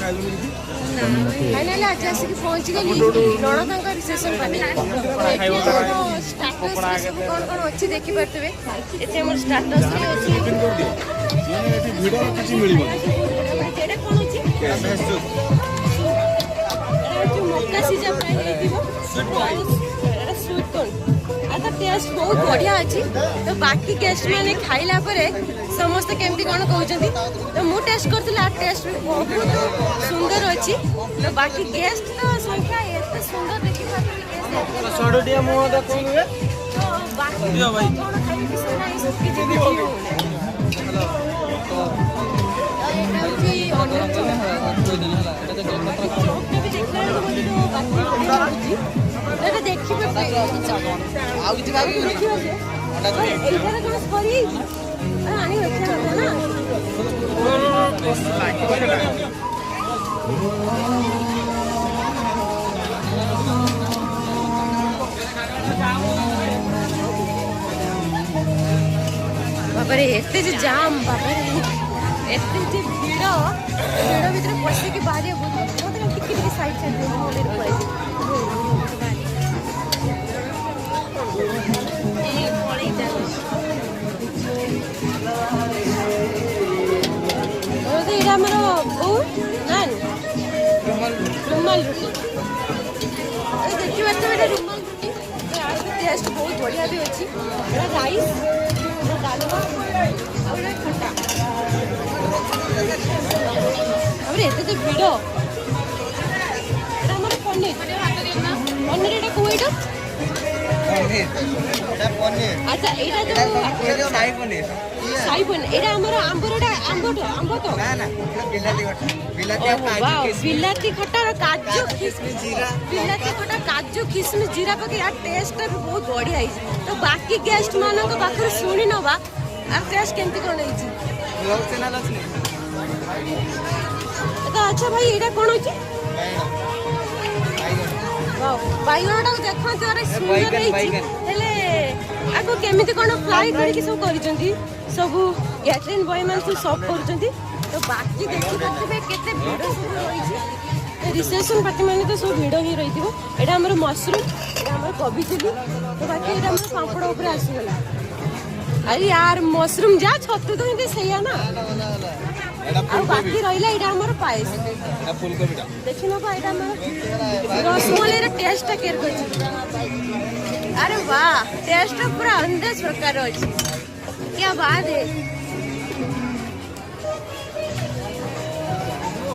Finally आज आसिक पहुँची गली नणद रिसेप्शन पार्टी स्टाटस कौन कौन अच्छी देखी पारे ये आम स्टाटस मक्का सीजा फ्राई स्वीट कॉर्न आता टेस्ट बहुत बढ़िया अच्छी तो बाकी गेस्ट मैंने खाइला परे समस्त केमती कौन कहते तो मुझे टेस्ट करी टेस्ट भी बहुत सुंदर अच्छी तो बाकी गेस्ट तो संख्या एत सुंदर देखी बाबा एते जाम बाबा एते भीड़ भीतर पशिक बाहर टिके साइड साइड रुमाल रुटी देखिए रुमाल रुटी टेस्ट बहुत बढ़िया भी अच्छी राइस डालमा खटा एत तो भिड़ पनीर पनीर एटा को अच्छा यहाँ जो साई पनीर एटा हमर आंबरटा आंब तो बिलाती खटा काजू किशमिश जीरा बिलाती खटा काजू किशमिश जीरा पके यार टेस्ट भी बहुत बढ़िया है तो बाकी गेस्ट मानक पाखर सुनी नबा आ टेस्ट केमती कोन है ब्लॉग चैनल अछि तो अच्छा भाई एटा कोन होची वाओ बाइगणटा देखो जरा सुंदर रही हेले आको केमिति कोन फ्राई करके सब करिसंती सब कैटरिंग बॉय मान सब सर्व करचंती तो बाकी देखि पाते केते भिड़ सब रही रिसेप्शन पार्टी माने तो सब भिड़ ही रही थी एटा हमर मशरूम एटा हमर कोबी चिली तो बाकी एटा हमर पापड़ ऊपर आसी गला अरे यार मशरूम जा छतु तो हिंदे सैया ना आ बाकी रहिला एटा हमर पायस एटा फूलकोबीटा देखिनो बा एटा हमर रसमलाई रे टेस्ट टा केयर करछि अरे वाह टेस्ट पूरा अंदाज प्रकार अछि क्या बात है।